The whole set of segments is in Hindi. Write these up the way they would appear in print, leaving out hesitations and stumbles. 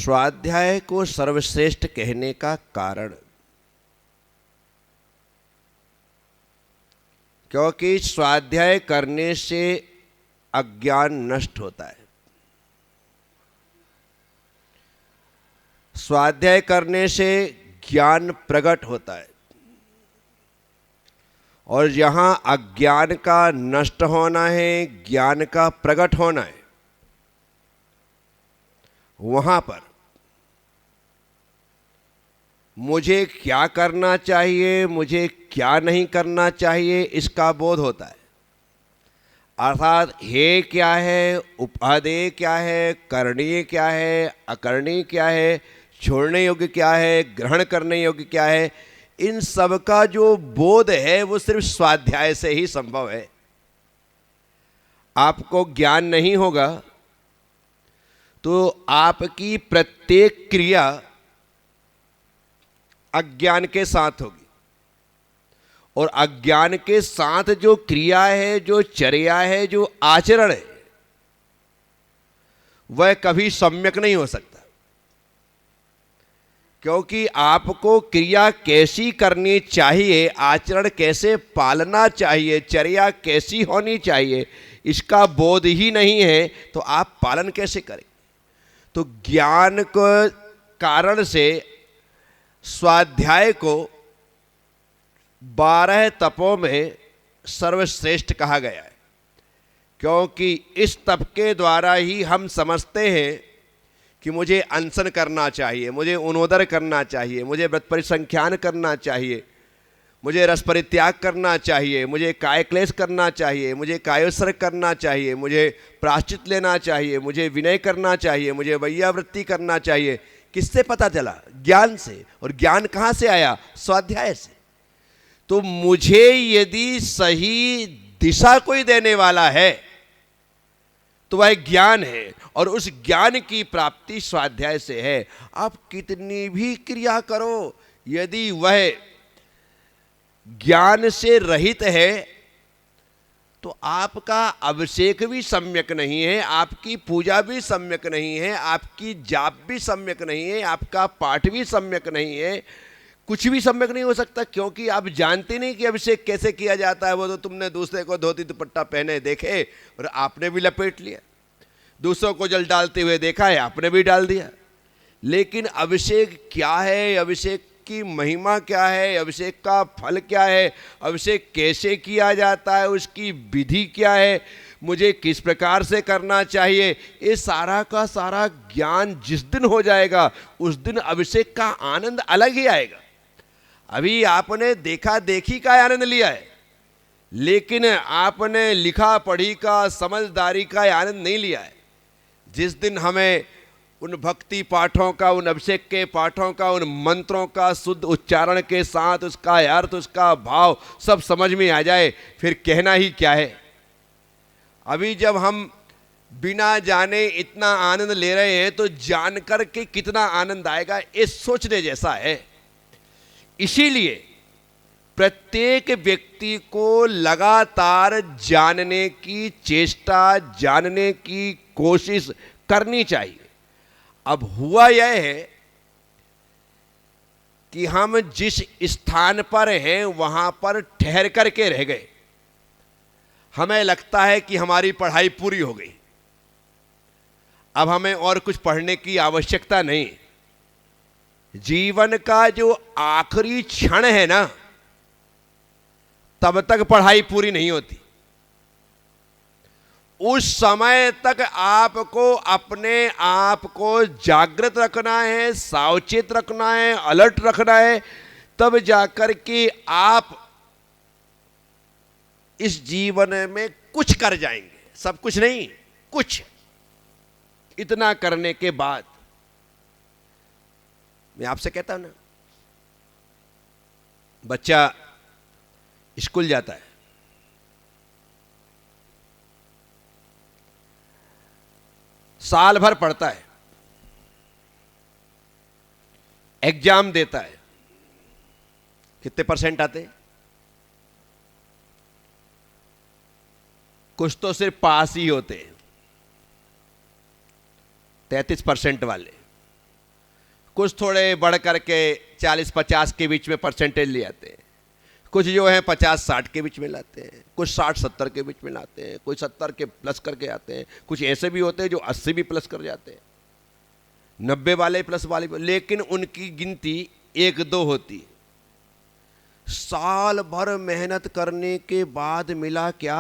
स्वाध्याय को सर्वश्रेष्ठ कहने का कारण, क्योंकि स्वाध्याय करने से अज्ञान नष्ट होता है। स्वाध्याय करने से ज्ञान प्रकट होता है, और जहाँ अज्ञान का नष्ट होना है, ज्ञान का प्रकट होना है, वहाँ पर मुझे क्या करना चाहिए, मुझे क्या नहीं करना चाहिए, इसका बोध होता है। अर्थात हे क्या है, उपादेय क्या है, करणीय क्या है, अकरणीय क्या है, छोड़ने योग्य क्या है, ग्रहण करने योग्य क्या है, इन सब का जो बोध है वो सिर्फ स्वाध्याय से ही संभव है। आपको ज्ञान नहीं होगा तो आपकी प्रत्येक क्रिया अज्ञान के साथ होगी, और अज्ञान के साथ जो क्रिया है, जो चर्या है, जो आचरण है, वह कभी सम्यक नहीं हो सकता। क्योंकि आपको क्रिया कैसी करनी चाहिए, आचरण कैसे पालना चाहिए, चर्या कैसी होनी चाहिए, इसका बोध ही नहीं है तो आप पालन कैसे करें। तो ज्ञान को कारण से स्वाध्याय को 12 तपों में सर्वश्रेष्ठ कहा गया है, क्योंकि इस तप के द्वारा ही हम समझते हैं कि मुझे अनशन करना चाहिए, मुझे उनोदर करना चाहिए, मुझे व्रत परिसंख्यान करना चाहिए, मुझे रस परित्याग करना चाहिए, मुझे काय क्लेश करना चाहिए, मुझे कायोत्सर्ग करना चाहिए, मुझे प्रायश्चित लेना चाहिए, मुझे विनय करना चाहिए, मुझे वैयावृत्ति करना चाहिए। किससे पता चला? ज्ञान से। और ज्ञान कहाँ से आया? स्वाध्याय से। तो मुझे यदि सही दिशा कोई देने वाला है तो वह ज्ञान है, और उस ज्ञान की प्राप्ति स्वाध्याय से है। आप कितनी भी क्रिया करो, यदि वह ज्ञान से रहित है तो आपका अभिषेक भी सम्यक नहीं है, आपकी पूजा भी सम्यक नहीं है, आपकी जाप भी सम्यक नहीं है, आपका पाठ भी सम्यक नहीं है, कुछ भी सम्यक नहीं हो सकता। क्योंकि आप जानते नहीं कि अभिषेक कैसे किया जाता है। वो तो तुमने दूसरे को धोती दुपट्टा पहने देखे और आपने भी लपेट लिया, दूसरों को जल डालते हुए देखा है, आपने भी डाल दिया। लेकिन अभिषेक क्या है, अभिषेक की महिमा क्या है, अभिषेक का फल क्या है, अभिषेक कैसे किया जाता है, उसकी विधि क्या है, मुझे किस प्रकार से करना चाहिए, ये सारा का सारा ज्ञान जिस दिन हो जाएगा उस दिन अभिषेक का आनंद अलग ही आएगा। अभी आपने देखा देखी का आनंद लिया है, लेकिन आपने लिखा पढ़ी का, समझदारी का आनंद नहीं लिया है। जिस दिन हमें उन भक्ति पाठों का, उन अभिषेक के पाठों का, उन मंत्रों का शुद्ध उच्चारण के साथ उसका अर्थ, उसका भाव सब समझ में आ जाए, फिर कहना ही क्या है। अभी जब हम बिना जाने इतना आनंद ले रहे हैं तो जानकर के कितना आनंद आएगा, ये सोचने जैसा है। इसीलिए प्रत्येक व्यक्ति को लगातार जानने की चेष्टा, जानने की कोशिश करनी चाहिए। अब हुआ यह है कि हम जिस स्थान पर हैं वहां पर ठहर करके रह गए। हमें लगता है कि हमारी पढ़ाई पूरी हो गई, अब हमें और कुछ पढ़ने की आवश्यकता नहीं। जीवन का जो आखिरी क्षण है ना, तब तक पढ़ाई पूरी नहीं होती। उस समय तक आपको अपने आप को जागृत रखना है, सावचेत रखना है, अलर्ट रखना है, तब जाकर के आप इस जीवन में कुछ कर जाएंगे। सब कुछ नहीं, कुछ। इतना करने के बाद मैं आपसे कहता हूं ना, बच्चा स्कूल जाता है, साल भर पढ़ता है, एग्जाम देता है, कितने परसेंट आते हैं? कुछ तो सिर्फ पास ही होते हैं, 33% वाले। कुछ थोड़े बढ़ करके 40-50 के बीच में परसेंटेज ले आते हैं, कुछ जो है 50-60 के बीच में लाते हैं, कुछ 60-70 के बीच में लाते हैं, कोई 70 के प्लस करके आते हैं, कुछ ऐसे भी होते हैं जो 80 भी प्लस कर जाते हैं, 90 वाले प्लस वाले, लेकिन उनकी गिनती 1-2 होती। साल भर मेहनत करने के बाद मिला क्या?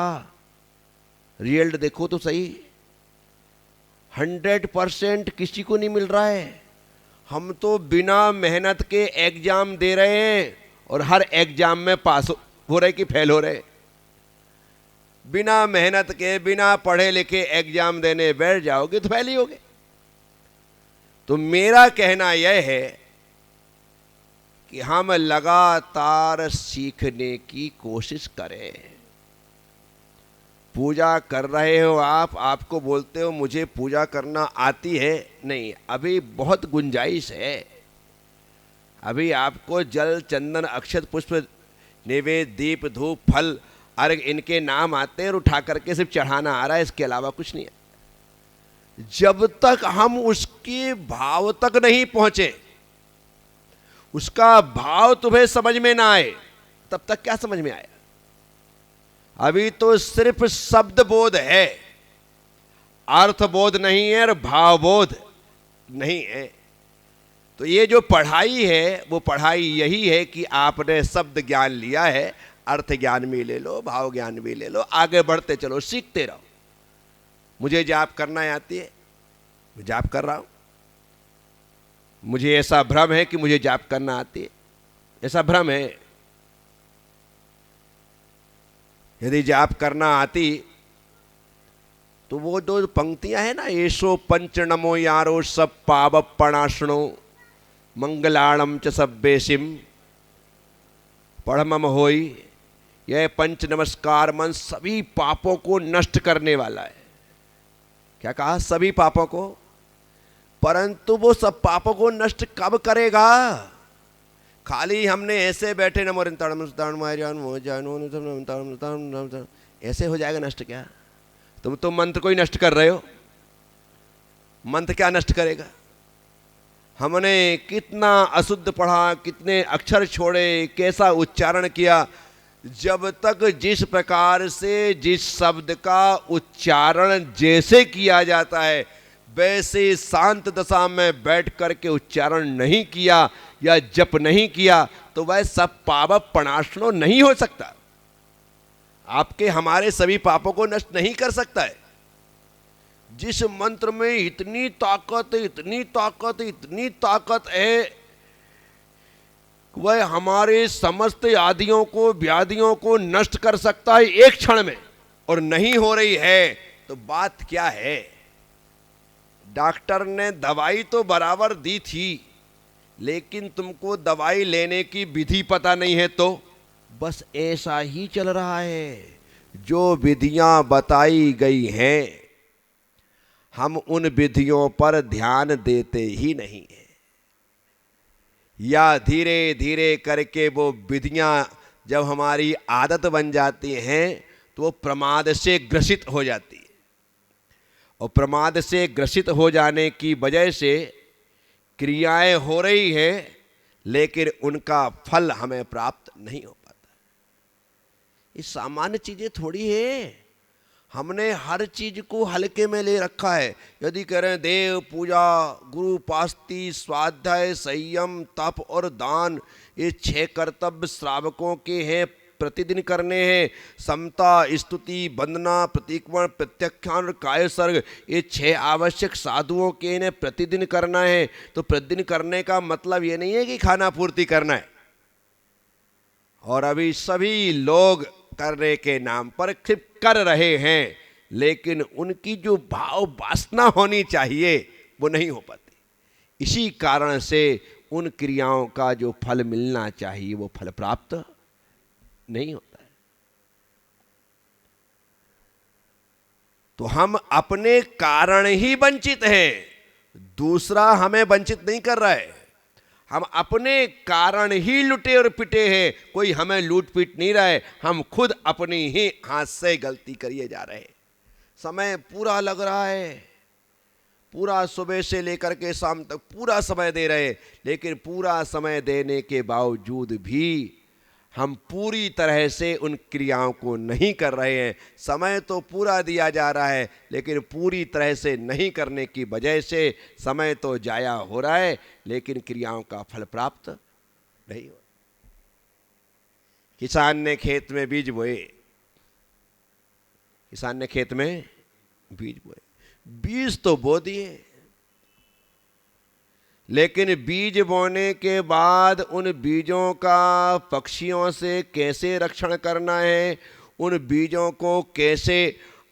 रिजल्ट देखो तो सही, 100% किसी को नहीं मिल रहा है। हम तो बिना मेहनत के एग्जाम दे रहे हैं और हर एग्जाम में पास हो रहे कि फेल हो रहे। बिना मेहनत के, बिना पढ़े लिखे एग्जाम देने बैठ जाओगे तो फेल ही होगे। तो मेरा कहना यह है कि हम लगातार सीखने की कोशिश करें। पूजा कर रहे हो आप, आपको बोलते हो मुझे पूजा करना आती है, नहीं, अभी बहुत गुंजाइश है। अभी आपको जल, चंदन, अक्षत, पुष्प, नैवेद्य, दीप, धूप, फल, अर्घ इनके नाम आते हैं और उठा करके सिर्फ चढ़ाना आ रहा है, इसके अलावा कुछ नहीं है। जब तक हम उसके भाव तक नहीं पहुंचे, उसका भाव तुम्हें समझ में ना आए, तब तक क्या समझ में आया? अभी तो सिर्फ शब्द बोध है, अर्थ बोध नहीं है और भाव बोध नहीं है। तो ये जो पढ़ाई है वो पढ़ाई यही है कि आपने शब्द ज्ञान लिया है, अर्थ ज्ञान भी ले लो, भाव ज्ञान भी ले लो, आगे बढ़ते चलो, सीखते रहो। मुझे जाप करना आती है, मैं जाप कर रहा हूं। मुझे ऐसा भ्रम है कि मुझे जाप करना आती है, ऐसा भ्रम है। यदि जाप करना आती तो वो जो पंक्तियां हैं ना, एसो पंच नमो यारो सब पाव पणाशणो मंगलाणम च सब्बेसिम पढ़मम होई, यह पंच नमस्कार मन सभी पापों को नष्ट करने वाला है। क्या कहा? सभी पापों को। परंतु वो सब पापों को नष्ट कब करेगा? खाली हमने ऐसे बैठे नमो ऐसे हो जाएगा नष्ट क्या? तुम तो मंत्र को ही नष्ट कर रहे हो। मंत्र क्या नष्ट करेगा? हमने कितना अशुद्ध पढ़ा, कितने अक्षर छोड़े, कैसा उच्चारण किया, जब तक जिस प्रकार से जिस शब्द का उच्चारण जैसे किया जाता है वैसे शांत दशा में बैठ करके उच्चारण नहीं किया या जप नहीं किया तो वह सब पाप पणाशनो नहीं हो सकता। आपके हमारे सभी पापों को नष्ट नहीं कर सकता है। जिस मंत्र में इतनी ताकत, इतनी ताकत, इतनी ताकत है, वह हमारे समस्त आदियों को, व्याधियों को नष्ट कर सकता है एक क्षण में, और नहीं हो रही है तो बात क्या है? डॉक्टर ने दवाई तो बराबर दी थी, लेकिन तुमको दवाई लेने की विधि पता नहीं है, तो बस ऐसा ही चल रहा है। जो विधियां बताई गई हैं हम उन विधियों पर ध्यान देते ही नहीं हैं, या धीरे धीरे करके वो विधियां जब हमारी आदत बन जाती हैं तो वो प्रमाद से ग्रसित हो जाती है, और प्रमाद से ग्रसित हो जाने की वजह से क्रियाएं हो रही हैं लेकिन उनका फल हमें प्राप्त नहीं हो पाता। ये सामान्य चीजें थोड़ी है, हमने हर चीज को हल्के में ले रखा है। यदि करें देव पूजा, गुरु पास्ती, स्वाध्याय, संयम, तप और दान, ये 6 कर्तव्य श्रावकों के हैं, प्रतिदिन करने हैं। समता, स्तुति, वंदना, प्रतीकवन, प्रत्याख्यान और कायसर्ग, ये 6 आवश्यक साधुओं के इन्हें प्रतिदिन करना है। तो प्रतिदिन करने का मतलब ये नहीं है कि खाना पूर्ति करना है। और अभी सभी लोग करने के नाम पर सिर्फ कर रहे हैं, लेकिन उनकी जो भाव वासना होनी चाहिए वो नहीं हो पाती। इसी कारण से उन क्रियाओं का जो फल मिलना चाहिए वो फल प्राप्त नहीं होता है। तो हम अपने कारण ही वंचित हैं, दूसरा हमें वंचित नहीं कर रहा है। हम अपने कारण ही लुटे और पिटे हैं, कोई हमें लूट पीट नहीं रहा है, हम खुद अपनी ही हाथ से गलती करिए जा रहे हैं। समय पूरा लग रहा है, पूरा सुबह से लेकर के शाम तक पूरा समय दे रहे हैं, लेकिन पूरा समय देने के बावजूद भी हम पूरी तरह से उन क्रियाओं को नहीं कर रहे हैं। समय तो पूरा दिया जा रहा है, लेकिन पूरी तरह से नहीं करने की वजह से समय तो जाया हो रहा है, लेकिन क्रियाओं का फल प्राप्त नहीं हो। किसान ने खेत में बीज बोए, किसान ने खेत में बीज बोए, बीज तो बो दिए, लेकिन बीज बोने के बाद उन बीजों का पक्षियों से कैसे रक्षण करना है, उन बीजों को कैसे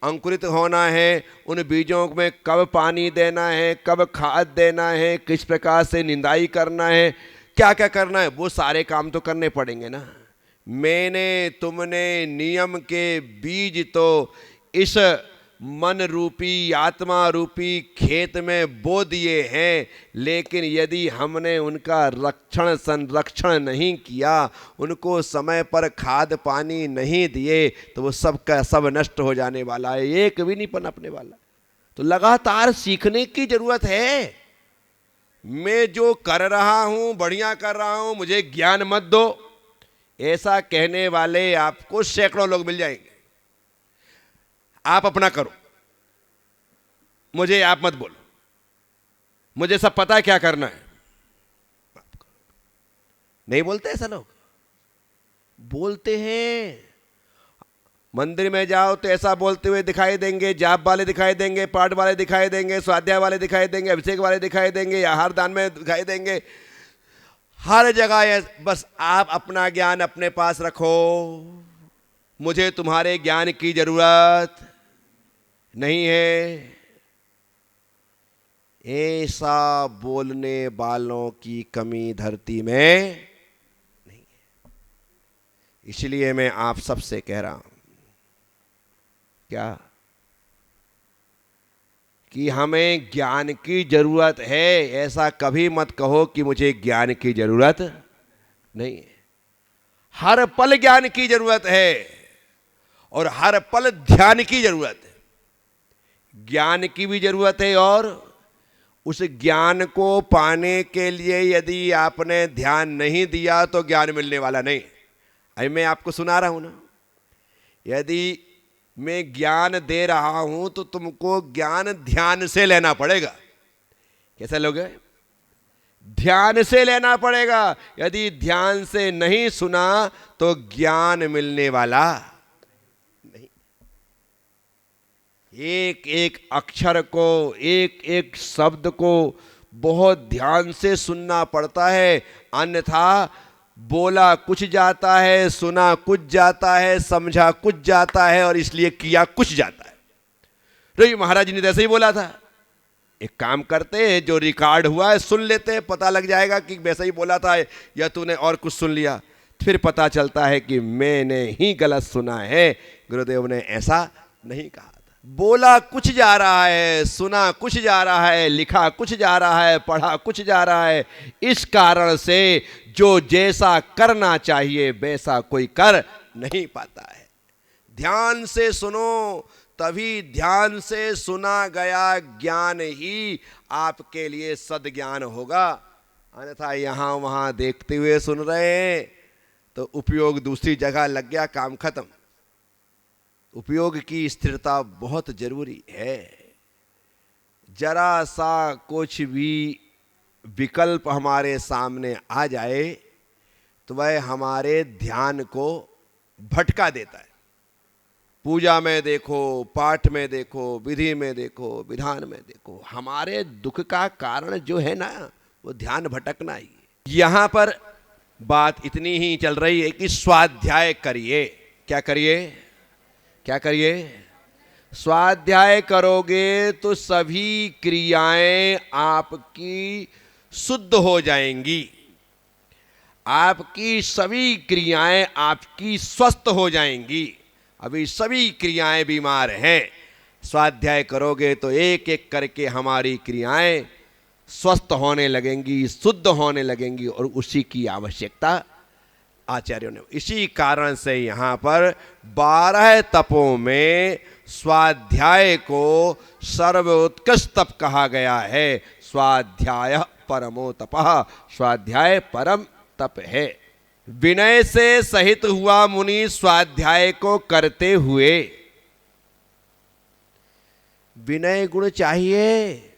अंकुरित होना है, उन बीजों में कब पानी देना है, कब खाद देना है, किस प्रकार से निंदाई करना है, क्या क्या करना है, वो सारे काम तो करने पड़ेंगे ना। मैंने तुमने नियम के बीज तो इस मन रूपी आत्मा रूपी खेत में बो दिए हैं, लेकिन यदि हमने उनका रक्षण संरक्षण नहीं किया, उनको समय पर खाद पानी नहीं दिए, तो वो सब का सब नष्ट हो जाने वाला है, एक भी नहीं पनपने वाला। तो लगातार सीखने की जरूरत है। मैं जो कर रहा हूं बढ़िया कर रहा हूं, मुझे ज्ञान मत दो, ऐसा कहने वाले आपको सैकड़ों लोग मिल जाएंगे। आप अपना करो, मुझे आप मत बोलो, मुझे सब पता है क्या करना है। नहीं बोलते ऐसा लोग? बोलते हैं। मंदिर में जाओ तो ऐसा बोलते हुए दिखाई देंगे, जाप वाले दिखाई देंगे, पाठ वाले दिखाई देंगे, स्वाध्याय वाले दिखाई देंगे, अभिषेक वाले दिखाई देंगे, आहार दान में दिखाई देंगे, हर जगह। बस आप अपना ज्ञान अपने पास रखो, मुझे तुम्हारे ज्ञान की जरूरत नहीं है। ऐसा बोलने वालों की कमी धरती में नहीं है। इसलिए मैं आप सबसे कह रहा हूं क्या कि हमें ज्ञान की जरूरत है। ऐसा कभी मत कहो कि मुझे ज्ञान की जरूरत नहीं है। हर पल ज्ञान की जरूरत है और हर पल ध्यान की जरूरत है। ज्ञान की भी जरूरत है और उस ज्ञान को पाने के लिए यदि आपने ध्यान नहीं दिया तो ज्ञान मिलने वाला नहीं। अभी मैं आपको सुना रहा हूं ना, यदि मैं ज्ञान दे रहा हूं तो तुमको ज्ञान ध्यान से लेना पड़ेगा। कैसे लोगे? ध्यान से लेना पड़ेगा। यदि ध्यान से नहीं सुना तो ज्ञान मिलने वाला नहीं। एक एक अक्षर को, एक एक शब्द को बहुत ध्यान से सुनना पड़ता है, अन्यथा बोला कुछ जाता है, सुना कुछ जाता है, समझा कुछ जाता है और इसलिए किया कुछ जाता है। रवि महाराज ने जैसे ही बोला था, एक काम करते हैं, जो रिकॉर्ड हुआ है सुन लेते हैं, पता लग जाएगा कि वैसा ही बोला था या तूने और कुछ सुन लिया। फिर पता चलता है कि मैंने ही गलत सुना है, गुरुदेव ने ऐसा नहीं कहा था। बोला कुछ जा रहा है, सुना कुछ जा रहा है, लिखा कुछ जा रहा है, पढ़ा कुछ जा रहा है। इस कारण से जो जैसा करना चाहिए वैसा कोई कर नहीं पाता है। ध्यान से सुनो, तभी ध्यान से सुना गया ज्ञान ही आपके लिए सद्ज्ञान होगा। अन्यथा यहां वहां देखते हुए सुन रहे हैं तो उपयोग दूसरी जगह लग गया, काम खत्म। उपयोग की स्थिरता बहुत जरूरी है। जरा सा कुछ भी विकल्प हमारे सामने आ जाए तो वह हमारे ध्यान को भटका देता है। पूजा में देखो, पाठ में देखो, विधि में देखो, विधान में देखो, हमारे दुख का कारण जो है ना वो ध्यान भटकना ही। यहां पर बात इतनी ही चल रही है कि स्वाध्याय करिए। क्या करिए? क्या करिए? स्वाध्याय करोगे तो सभी क्रियाएं आपकी शुद्ध हो जाएंगी, आपकी सभी क्रियाएं आपकी स्वस्थ हो जाएंगी। अभी सभी क्रियाएं बीमार हैं। स्वाध्याय करोगे तो एक एक करके हमारी क्रियाएं स्वस्थ होने लगेंगी, शुद्ध होने लगेंगी और उसी की आवश्यकता आचार्यों ने। इसी कारण से यहां पर 12 तपों में स्वाध्याय को सर्वोत्कृष्ट तप कहा गया है। स्वाध्याय परमो तपः, स्वाध्याय परम तप है। विनय से सहित हुआ मुनि स्वाध्याय को करते हुए। विनय गुण चाहिए।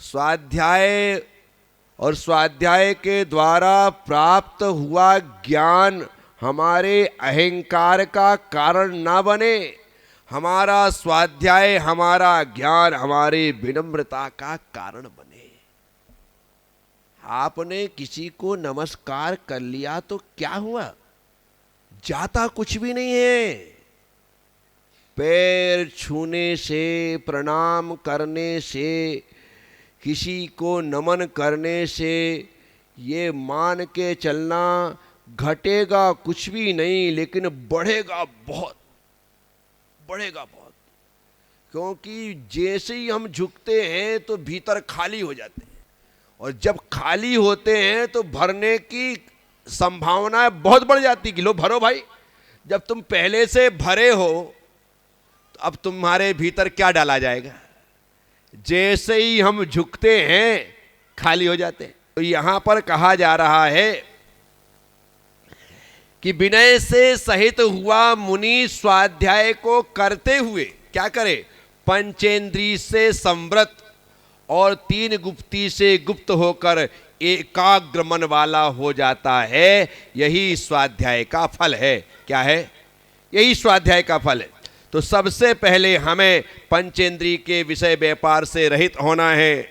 स्वाध्याय और स्वाध्याय के द्वारा प्राप्त हुआ ज्ञान हमारे अहंकार का कारण ना बने। हमारा स्वाध्याय, हमारा ज्ञान हमारी विनम्रता का कारण बने। आपने किसी को नमस्कार कर लिया तो क्या हुआ? जाता कुछ भी नहीं है। पैर छूने से, प्रणाम करने से, किसी को नमन करने से ये मान के चलना घटेगा कुछ भी नहीं, लेकिन बढ़ेगा बहुत, बढ़ेगा बहुत। क्योंकि जैसे ही हम झुकते हैं तो भीतर खाली हो जाते हैं, और जब खाली होते हैं तो भरने की संभावना बहुत बढ़ जाती कि लो भरो भाई। जब तुम पहले से भरे हो तो अब तुम्हारे भीतर क्या डाला जाएगा? जैसे ही हम झुकते हैं खाली हो जाते हैं। तो यहां पर कहा जा रहा है कि विनय से सहित हुआ मुनि स्वाध्याय को करते हुए क्या करे? पंचेंद्रिय से संवृत और तीन गुप्ती से गुप्त होकर एकाग्र मन वाला हो जाता है। यही स्वाध्याय का फल है। क्या है? यही स्वाध्याय का फल है। तो सबसे पहले हमें पंचेंद्रिय के विषय व्यापार से रहित होना है,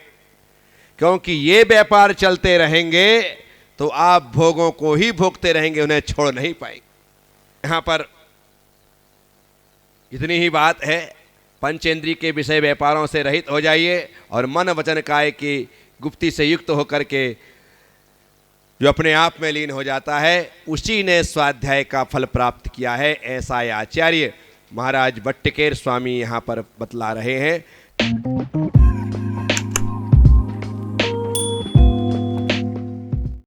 क्योंकि ये व्यापार चलते रहेंगे तो आप भोगों को ही भोगते रहेंगे, उन्हें छोड़ नहीं पाएंगे। यहां पर इतनी ही बात है। पंचेंद्रिय के विषय व्यापारों से रहित हो जाइए और मन वचन काय की गुप्ती से युक्त होकर के जो अपने आप में लीन हो जाता है, उसी ने स्वाध्याय का फल प्राप्त किया है। ऐसा आचार्य महाराज भट्टकेर स्वामी यहाँ पर बतला रहे हैं।